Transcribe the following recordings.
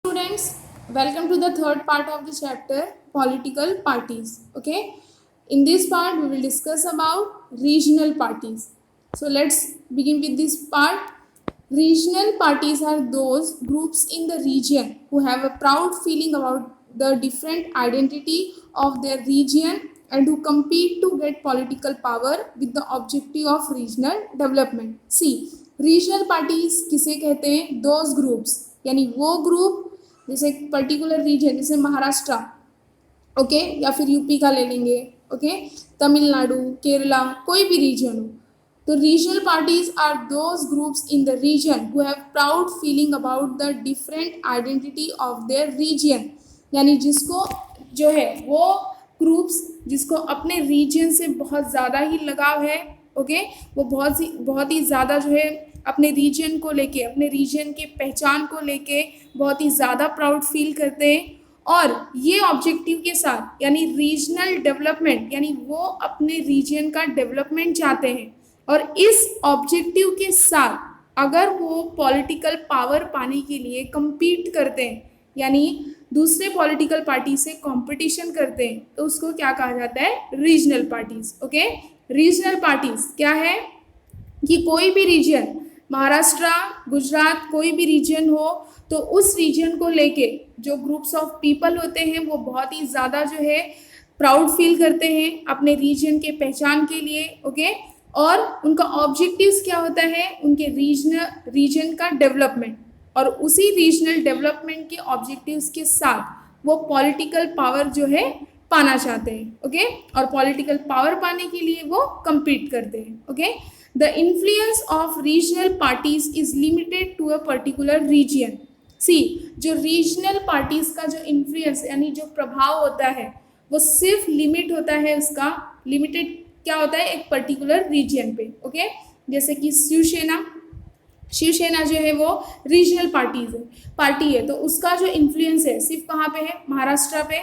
Students, welcome to the third part of the chapter political parties. Okay, in this part we will discuss about regional parties. So let's begin with this part. Regional parties are those groups in the region who have a proud feeling about the different identity of their region and who compete to get political power with the objective of regional development. See, regional parties किसे कहते हैं? Those groups, यानी वो group जैसे एक particular reason जैसे Maharashtra, okay, या फिर यूपी का ले लेंगे, ओके, तमिलनाडु, केरला, कोई भी रीजन हो, तो regional parties are those groups in the region who have proud feeling about the different identity of their region, यानी जिसको जो है वो ग्रुप्स जिसको अपने रीजन से बहुत ज़्यादा ही लगाव है, ओके, वो बहुत ही ज़्यादा जो है अपने रीजन को लेके, अपने रीजन के पहचान को लेके बहुत ही ज़्यादा प्राउड फील करते हैं और ये ऑब्जेक्टिव के साथ, यानी रीजनल डेवलपमेंट, यानी वो अपने रीजन का डेवलपमेंट चाहते हैं और इस ऑब्जेक्टिव के साथ अगर वो पॉलिटिकल पावर पाने के लिए compete करते हैं, यानी दूसरे पॉलिटिकल पार्टी से कंपटीशन करते हैं, तो उसको क्या कहा जाता है? Regional parties. Okay, regional parties क्या है कि कोई भी रीजन, महाराष्ट्र, गुजरात, कोई भी रीजन हो तो उस रीजन को लेके जो ग्रुप्स ऑफ पीपल होते हैं वो बहुत ही ज़्यादा जो है प्राउड फील करते हैं अपने रीजन के पहचान के लिए, ओके, और उनका ऑब्जेक्टिव्स क्या होता है? उनके रीजन का डेवलपमेंट, और उसी रीजनल डेवलपमेंट के ऑब्जेक्टिव्स के साथ वो पॉलिटिकल पावर जो है पाना चाहते हैं, ओके, और पॉलिटिकल पावर पाने के लिए वो compete करते हैं, okay. The influence of regional parties is limited to a particular region. See, जो regional parties का जो influence यानी जो प्रभाव होता है वो सिर्फ लिमिट होता है, उसका लिमिटेड क्या होता है? एक पर्टिकुलर रीजन पे, ओके। जैसे कि शिवसेना जो है वो रीजनल पार्टी है, तो उसका जो इन्फ्लुएंस है सिर्फ कहाँ पे है? महाराष्ट्र पे,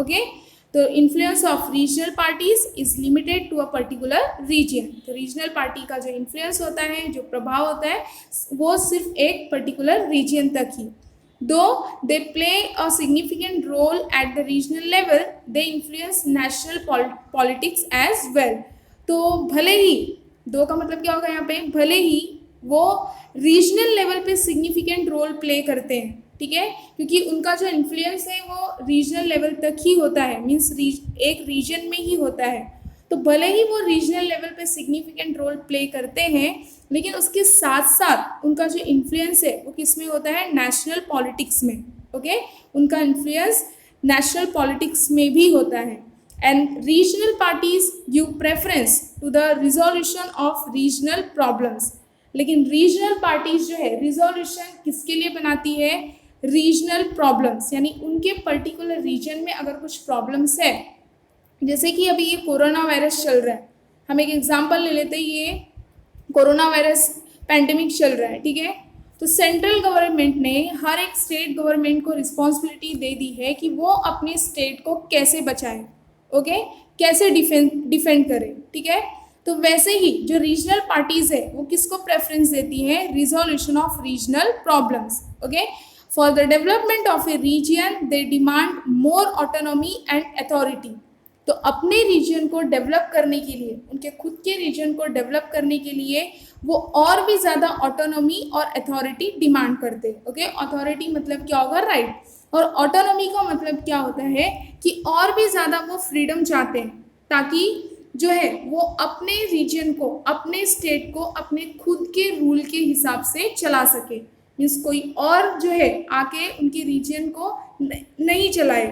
ओके। तो influence of regional parties is limited to a particular region. तो रीजनल पार्टी का जो इन्फ्लुएंस होता है, जो प्रभाव होता है, वो सिर्फ एक पर्टिकुलर रीजन तक ही। Though they play a significant role at the regional level, they influence national politics as well. तो भले ही, दो का मतलब क्या होगा यहाँ पे? भले ही वो रीजनल लेवल पे सिग्निफिकेंट रोल प्ले करते हैं, ठीक है, क्योंकि उनका जो इन्फ्लुएंस है वो रीजनल लेवल तक ही होता है, मीन्स एक रीजन में ही होता है। तो भले ही वो रीजनल लेवल पे सिग्निफिकेंट रोल प्ले करते हैं, लेकिन उसके साथ साथ उनका जो इन्फ्लुएंस है वो किस में होता है? नेशनल पॉलिटिक्स में, ओके, उनका इन्फ्लुएंस नेशनल पॉलिटिक्स में भी होता है। And regional parties give preference to the resolution of regional problems. लेकिन रीजनल पार्टीज जो है रिजोल्यूशन किसके लिए बनाती है? रीजनल प्रॉब्लम्स, यानी उनके पर्टिकुलर रीजन में अगर कुछ प्रॉब्लम्स है, जैसे कि अभी ये कोरोना वायरस चल रहा है, हम एक एग्जांपल ले लेते हैं, ये कोरोना वायरस पैंडेमिक चल रहा है, ठीक है, तो सेंट्रल गवर्नमेंट ने हर एक स्टेट गवर्नमेंट को रिस्पॉन्सिबिलिटी दे दी है कि वो अपने स्टेट को कैसे बचाए, ओके, कैसे डिफेंड करे, ठीक है। तो वैसे ही जो रीजनल पार्टीज है वो किसको प्रेफरेंस देती है? Resolution of regional problems, okay. For the development of a region they demand more autonomy and authority. तो अपने रीजन को डेवलप करने के लिए, उनके खुद के रीजन को डेवलप करने के लिए वो और भी ज़्यादा ऑटोनॉमी और अथॉरिटी डिमांड करते हैं, ओके। अथॉरिटी मतलब क्या होगा? राइट। और ऑटोनॉमी का मतलब क्या होता है कि और भी ज़्यादा वो फ्रीडम चाहते हैं ताकि जो है वो अपने रीजन को, अपने स्टेट को अपने खुद के रूल के हिसाब से चला सके, मीन्स कोई और जो है आके उनके रीजन को नहीं चलाए,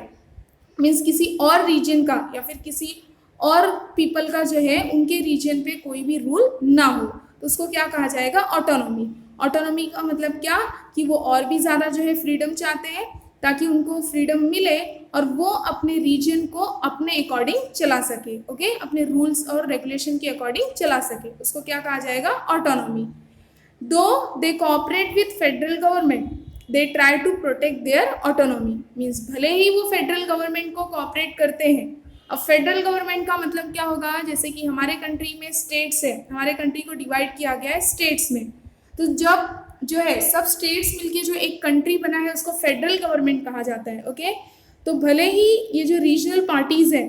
मीन्स किसी और रीजन का या फिर किसी और पीपल का जो है उनके रीजन पे कोई भी रूल ना हो, तो उसको क्या कहा जाएगा? ऑटोनॉमी। ऑटोनॉमी का मतलब क्या कि वो और भी ज़्यादा जो है फ्रीडम चाहते हैं ताकि उनको फ्रीडम मिले और वो अपने रीजन को अपने अकॉर्डिंग चला सके, ओके, अपने रूल्स और रेगुलेशन के अकॉर्डिंग चला सके, उसको क्या कहा जाएगा? Autonomy. Though they cooperate with federal government, they try to protect their autonomy, means भले ही वो फेडरल गवर्नमेंट को कोऑपरेट करते हैं। अब फेडरल गवर्नमेंट का मतलब क्या होगा? जैसे कि हमारे कंट्री में स्टेट्स है, हमारे कंट्री को डिवाइड किया गया है स्टेट्स में, तो जब जो है सब स्टेट्स मिलके जो एक कंट्री बना है उसको फेडरल गवर्नमेंट कहा जाता है। ओके, तो भले ही ये जो रीजनल पार्टीज हैं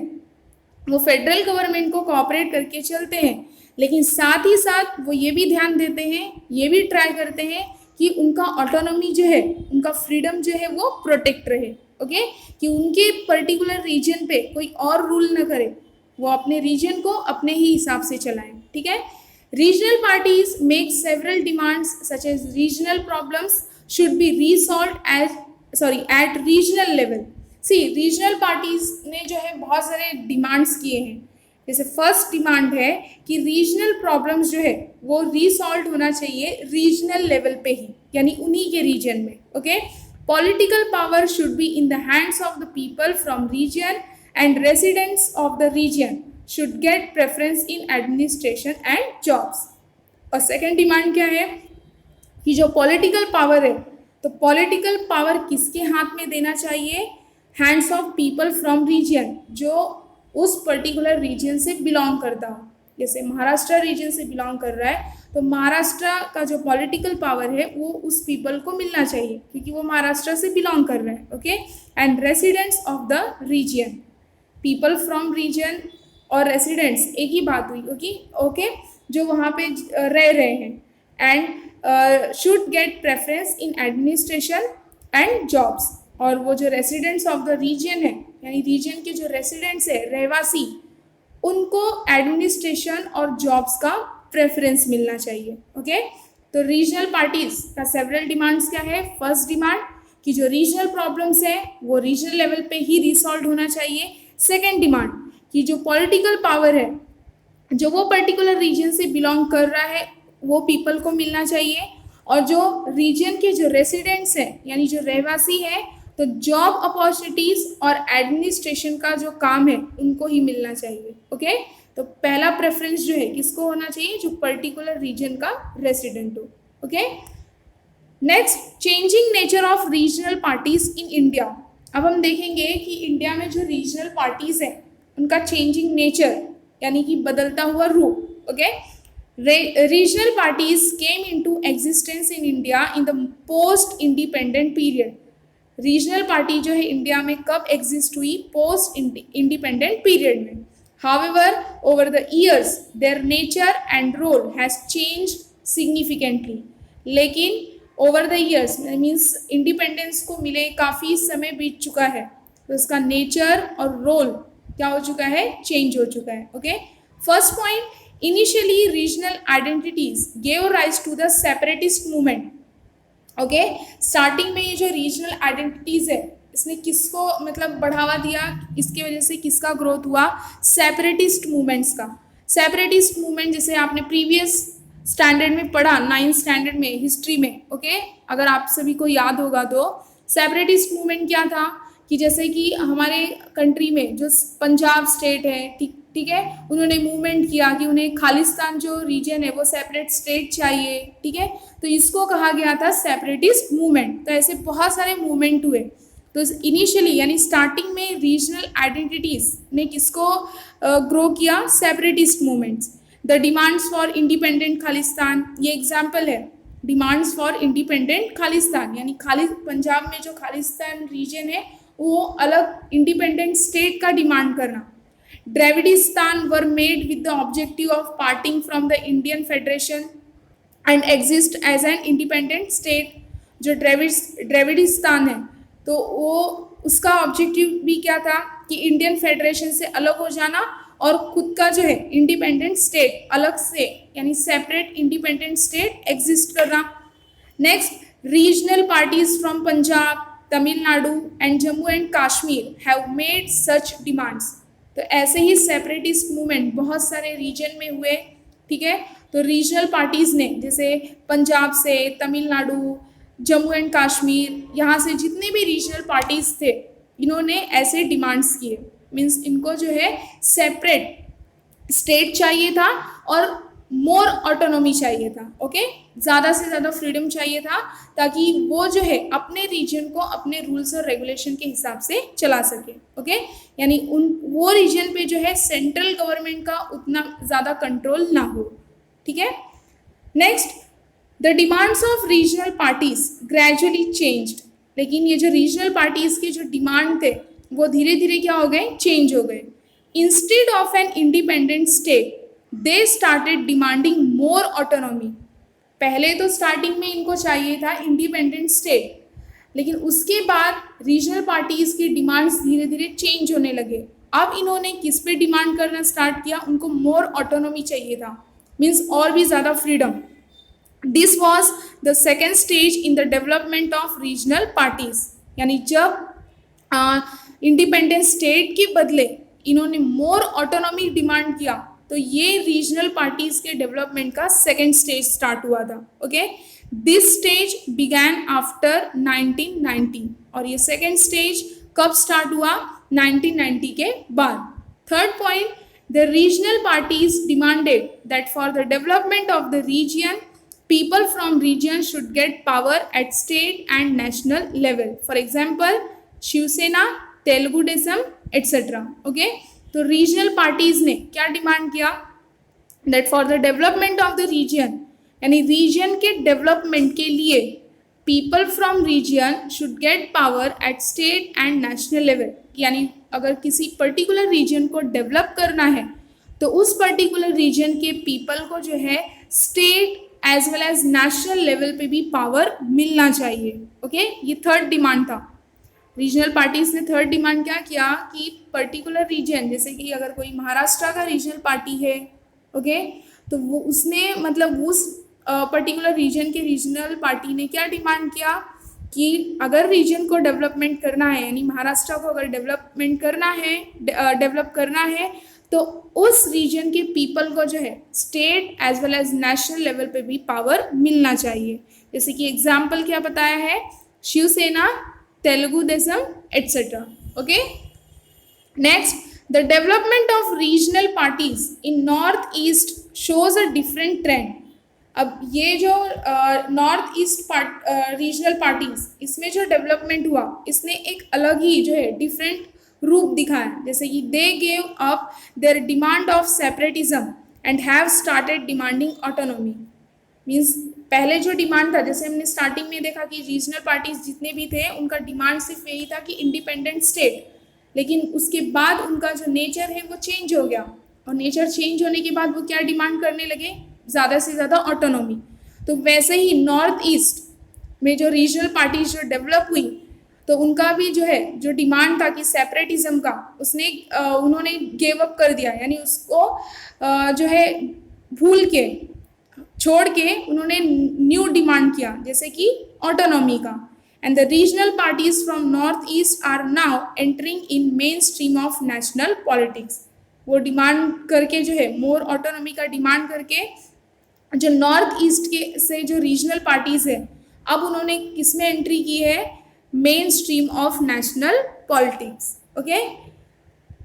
वो फेडरल गवर्नमेंट को कोऑपरेट करके चलते हैं, लेकिन साथ ही साथ वो ये भी ध्यान देते हैं, ये भी ट्राई करते हैं कि उनका ऑटोनॉमी जो है, उनका फ्रीडम जो है वो प्रोटेक्ट रहे। ओके, कि उनके पर्टिकुलर रीजन पे कोई और रूल न करे, वो अपने रीजन को अपने ही हिसाब से चलाएं। ठीक है, regional parties make several demands such as regional problems should be resolved at regional level. See, regional parties ने जो है बहुत सारे डिमांड्स किए हैं। जैसे फर्स्ट डिमांड है कि रीजनल प्रॉब्लम्स जो है वो रिसॉल्व होना चाहिए रीजनल लेवल पे ही, यानी उन्हीं के रीजन में। Okay, political power should be in the hands of the people from region and residents of the region should get preference in administration and jobs. और सेकेंड डिमांड क्या है कि जो पॉलिटिकल पावर है, तो पॉलिटिकल पावर किसके हाथ में देना चाहिए? Hands of people from region, जो उस पर्टिकुलर रीजन से बिलोंग करता हो। जैसे महाराष्ट्र रीजन से बिलोंग कर रहा है, तो महाराष्ट्र का जो पॉलिटिकल पावर है वो उस पीपल को मिलना चाहिए, क्योंकि वो महाराष्ट्र से बिलोंग कर रहा है। Okay, and residents of the region, people from region और रेसिडेंट्स एक ही बात हुई। ओके, जो वहाँ पे रह रहे हैं, and should get preference in administration and jobs. और वो जो रेसिडेंट्स ऑफ द रीजन है, यानी रीजन के जो रेसिडेंट्स है, रहवासी, उनको एडमिनिस्ट्रेशन और जॉब्स का प्रेफरेंस मिलना चाहिए। ओके, तो रीजनल पार्टीज का सेवरल डिमांड्स क्या है? फर्स्ट डिमांड कि जो रीजनल प्रॉब्लम्स है वो रीजनल लेवल पे ही रिसॉल्व होना चाहिए। सेकेंड डिमांड कि जो पॉलिटिकल पावर है, जो वो पर्टिकुलर रीजन से बिलोंग कर रहा है, वो पीपल को मिलना चाहिए। और जो रीजन के जो रेसिडेंट्स हैं, यानी जो रहवासी हैं, तो जॉब अपॉर्चुनिटीज और एडमिनिस्ट्रेशन का जो काम है उनको ही मिलना चाहिए। ओके, तो पहला प्रेफरेंस जो है किसको होना चाहिए? जो पर्टिकुलर रीजन का रेसिडेंट हो। Okay, next, changing nature of regional parties in India. अब हम देखेंगे कि इंडिया में जो रीजनल पार्टीज हैं उनका चेंजिंग नेचर, यानी कि बदलता हुआ रूप। Okay, regional parties came into existence in India in the post independent period. Regional party जो है इंडिया में कब एग्जिस्ट हुई? पोस्ट इंडिपेंडेंट पीरियड में। However over the years their nature and role has changed significantly. लेकिन over the years means independence को मिले काफ़ी समय बीत चुका है, तो उसका नेचर और रोल क्या हो चुका है? चेंज हो चुका है। Okay, first point, initially regional identities gave rise to the separatist movement. Okay, starting में ये जो रीजनल आइडेंटिटीज़ है इसने किसको मतलब बढ़ावा दिया? इसकी वजह से किसका ग्रोथ हुआ? सेपरेटिस्ट मूवमेंट्स का। सेपरेटिस्ट मूवमेंट जैसे आपने प्रीवियस स्टैंडर्ड में पढ़ा, 9th स्टैंडर्ड में हिस्ट्री में। ओके, अगर आप सभी को याद होगा तो सेपरेटिस्ट मूवमेंट क्या था कि जैसे कि हमारे कंट्री में जो पंजाब स्टेट है, ठीक है, उन्होंने मूवमेंट किया कि उन्हें खालिस्तान जो रीजन है वो सेपरेट स्टेट चाहिए। ठीक है, तो इसको कहा गया था सेपरेटिस्ट मूवमेंट। तो ऐसे बहुत सारे मूवमेंट हुए। तो इनिशियली यानी स्टार्टिंग में रीजनल आइडेंटिटीज ने किसको ग्रो किया? Separatist movements. The demands for independent Khalistan, ये एग्जाम्पल है। डिमांड्स फॉर इंडिपेंडेंट खालिस्तान यानी पंजाब में जो खालिस्तान रीजन है वो अलग इंडिपेंडेंट स्टेट का डिमांड करना। Dravidistan were made with the objective of parting from the Indian Federation and exist as an independent state। जो द्रविडिस्तान है तो वो उसका ऑब्जेक्टिव भी क्या था कि इंडियन फेडरेशन से अलग हो जाना और खुद का जो है इंडिपेंडेंट स्टेट अलग से यानी सेपरेट इंडिपेंडेंट स्टेट एग्जिस्ट करना। Next, regional parties from Punjab, Tamil Nadu and Jammu and Kashmir have made such demands. तो ऐसे ही सेपरेटिस्ट मूवमेंट बहुत सारे रीजन में हुए। ठीक है, तो रीजनल पार्टीज ने जैसे पंजाब से, तमिलनाडु, जम्मू एंड कश्मीर, यहाँ से जितने भी रीजनल पार्टीज थे इन्होंने ऐसे डिमांड्स किए। मीन्स इनको जो है सेपरेट स्टेट चाहिए था और मोर ऑटोनॉमी चाहिए था। ओके, ज़्यादा से ज़्यादा फ्रीडम चाहिए था ताकि वो जो है अपने रीजन को अपने रूल्स और रेगुलेशन के हिसाब से चला सके। ओके, यानी वो रीजन पे जो है सेंट्रल गवर्नमेंट का उतना ज़्यादा कंट्रोल ना हो। ठीक है, next, the demands of regional parties gradually changed, लेकिन ये जो रीजनल पार्टीज के जो डिमांड थे वो धीरे धीरे क्या हो गए, चेंज हो गए. Instead of an independent state they started demanding more autonomy. पहले तो स्टार्टिंग में इनको चाहिए था इंडिपेंडेंट स्टेट, लेकिन उसके बाद रीजनल पार्टीज की डिमांड्स धीरे धीरे चेंज होने लगे. अब इन्होंने किस पे डिमांड करना स्टार्ट किया, उनको मोर ऑटोनॉमी चाहिए था, मीन्स और भी ज़्यादा freedom. This was the second stage in the development of regional parties. यानी जब इंडिपेंडेंट स्टेट के बदले इन्होंने मोर ऑटोनॉमी डिमांड किया तो ये रीजनल पार्टीज के डेवलपमेंट का सेकेंड स्टेज स्टार्ट हुआ था. Okay, this stage began after 1990. और ये सेकेंड स्टेज कब स्टार्ट हुआ, 1990 के बाद. Third point, the regional parties demanded that for the development of the region people from region should get power at state and national level. For example, Shiv Sena, Telugu Desam etc. Okay, तो regional parties ने क्या demand किया, that for the development of the region, यानी region के development के लिए people from region should get power at state and national level. यानी अगर किसी पर्टिकुलर रीजन को डेवलप करना है तो उस पर्टिकुलर रीजन के पीपल को जो है state as well as national level पे भी पावर मिलना चाहिए. ओके, ये थर्ड डिमांड था. रीजनल पार्टीज ने थर्ड डिमांड क्या किया कि पर्टिकुलर रीजन, जैसे कि अगर कोई महाराष्ट्र का रीजनल पार्टी है, ओके, तो वो उसने मतलब उस पर्टिकुलर रीजन के रीजनल पार्टी ने क्या डिमांड किया कि अगर रीजन को डेवलपमेंट करना है, यानी महाराष्ट्र को अगर डेवलप करना है तो उस रीजन के पीपल को जो है state as well as national level पे भी पावर मिलना चाहिए. जैसे कि एग्जाम्पल क्या बताया है, Shiv Sena, Telugu Desam etc. Okay, next, the development of regional parties in north east shows a different trend. अब ये जो नॉर्थ ईस्ट रीजनल पार्टीज, इसमें जो डेवलपमेंट हुआ इसने एक अलग ही जो है डिफरेंट रूप दिखाया. जैसे कि they gave up their demand of separatism and have started demanding autonomy. Means पहले जो डिमांड था, जैसे हमने स्टार्टिंग में देखा कि रीजनल पार्टीज जितने भी थे उनका डिमांड सिर्फ यही था कि इंडिपेंडेंट स्टेट, लेकिन उसके बाद उनका जो नेचर है वो चेंज हो गया. और नेचर चेंज होने के बाद वो क्या डिमांड करने लगे, ज़्यादा से ज़्यादा ऑटोनॉमी. तो वैसे ही नॉर्थ ईस्ट में जो रीजनल पार्टीज जो डेवलप हुई तो उनका भी जो है जो डिमांड था कि सेपरेटिज्म का, उसने उन्होंने गिव अप कर दिया, यानी उसको जो है भूल के छोड़ के उन्होंने न्यू डिमांड किया, जैसे कि ऑटोनॉमी का. And the regional parties from north east are now entering in mainstream of national politics. वो डिमांड करके जो है मोर ऑटोनॉमी का डिमांड करके जो नॉर्थ ईस्ट के से जो रीजनल पार्टीज है, अब उन्होंने किस में एंट्री की है, main stream of national politics. Okay,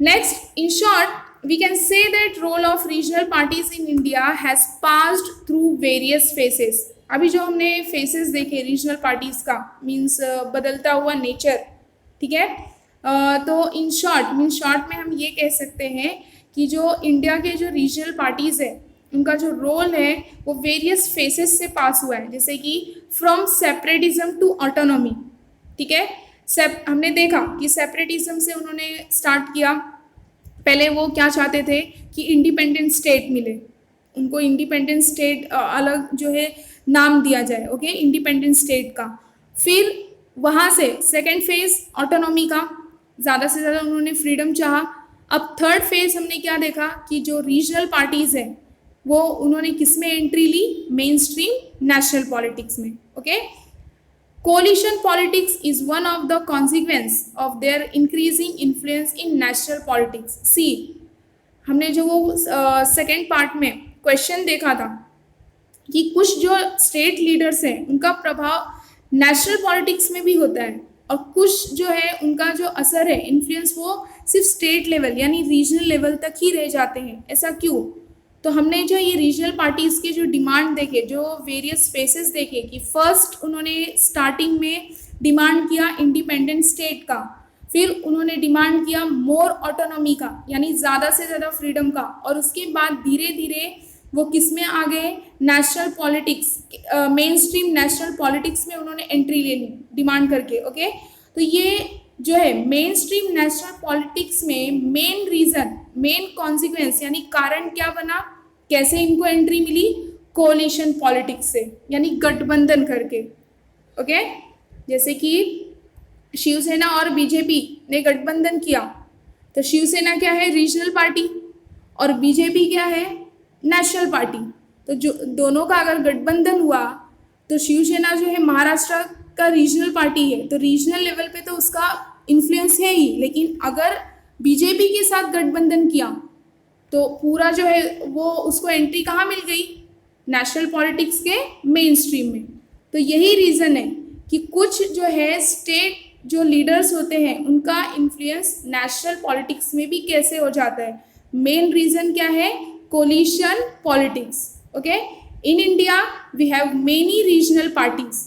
next, in short we can say that role of regional parties in India has passed through various phases. अभी जो हमने फेसेस देखे रीजनल पार्टीज का, मीन्स बदलता हुआ नेचर, ठीक है. तो इन शॉर्ट में हम ये कह सकते हैं कि जो इंडिया के जो रीजनल पार्टीज है उनका जो रोल है वो वेरियस फेसेस से पास हुआ है. जैसे कि फ्रॉम सेपरेटिज्म टू ऑटोनॉमी, ठीक है. हमने देखा कि सेपरेटिज्म से उन्होंने स्टार्ट किया. पहले वो क्या चाहते थे कि इंडिपेंडेंट स्टेट मिले, उनको इंडिपेंडेंट स्टेट अलग जो है नाम दिया जाए, ओके, इंडिपेंडेंट स्टेट का. फिर वहाँ से सेकंड फेज ऑटोनॉमी का, ज़्यादा से ज़्यादा उन्होंने फ्रीडम चाहा. अब थर्ड फेज हमने क्या देखा कि जो रीजनल पार्टीज़ हैं वो उन्होंने किस में एंट्री ली, मेन स्ट्रीम नेशनल पॉलिटिक्स में. Okay, coalition politics is one of the consequence of their increasing influence in national politics. See, हमने जो वो सेकेंड पार्ट में क्वेश्चन देखा था कि कुछ जो स्टेट लीडर्स हैं उनका प्रभाव नेशनल पॉलिटिक्स में भी होता है और कुछ जो है उनका जो असर है, इन्फ्लुएंस, वो सिर्फ स्टेट लेवल यानी रीजनल लेवल तक ही रह जाते हैं. ऐसा क्यों? तो हमने जो ये रीजनल पार्टीज़ के जो डिमांड देखे, जो वेरियस फेसेस देखे कि फर्स्ट उन्होंने स्टार्टिंग में डिमांड किया इंडिपेंडेंट स्टेट का, फिर उन्होंने डिमांड किया मोर ऑटोनॉमी का यानी ज़्यादा से ज़्यादा फ्रीडम का, और उसके बाद धीरे धीरे वो किस में आ गए, national politics, main stream national politics में उन्होंने एंट्री ले ली डिमांड करके। ओके, तो ये जो है मेन स्ट्रीम नेशनल पॉलिटिक्स में मेन रीजन, मेन कॉन्सिक्वेंस यानी कारण क्या बना, कैसे इनको एंट्री मिली, कोलिशन पॉलिटिक्स से, यानी गठबंधन करके। ओके, जैसे कि शिवसेना और बीजेपी ने गठबंधन किया, तो शिवसेना क्या है, रीजनल पार्टी, और बीजेपी क्या है, नेशनल पार्टी। तो जो दोनों का अगर गठबंधन हुआ तो शिवसेना जो है महाराष्ट्र का रीजनल पार्टी है, तो रीजनल लेवल पे तो उसका इन्फ्लुएंस है ही, लेकिन अगर बीजेपी के साथ गठबंधन किया तो पूरा जो है वो उसको एंट्री कहाँ मिल गई, नेशनल पॉलिटिक्स के मेन स्ट्रीम में। तो यही रीज़न है कि कुछ जो है स्टेट जो लीडर्स होते हैं उनका इन्फ्लुएंस नेशनल पॉलिटिक्स में भी कैसे हो जाता है। मेन रीज़न क्या है, coalition politics. Okay, in India we have many regional parties,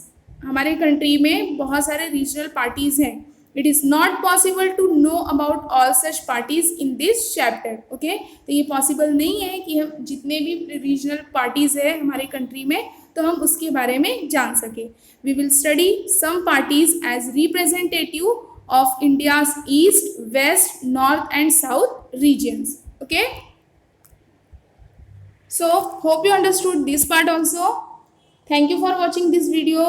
हमारे कंट्री में बहुत सारे रीजनल पार्टीज हैं। It is not possible to know about all such parties in this chapter. Okay, तो ये पॉसिबल नहीं है कि हम जितने भी रीजनल पार्टीज है हमारे कंट्री में तो हम उसके बारे में जान सके। We will study some parties as representative of India's east, west, north and south regions. Okay, so hope you understood this part also. Thank you for watching this video.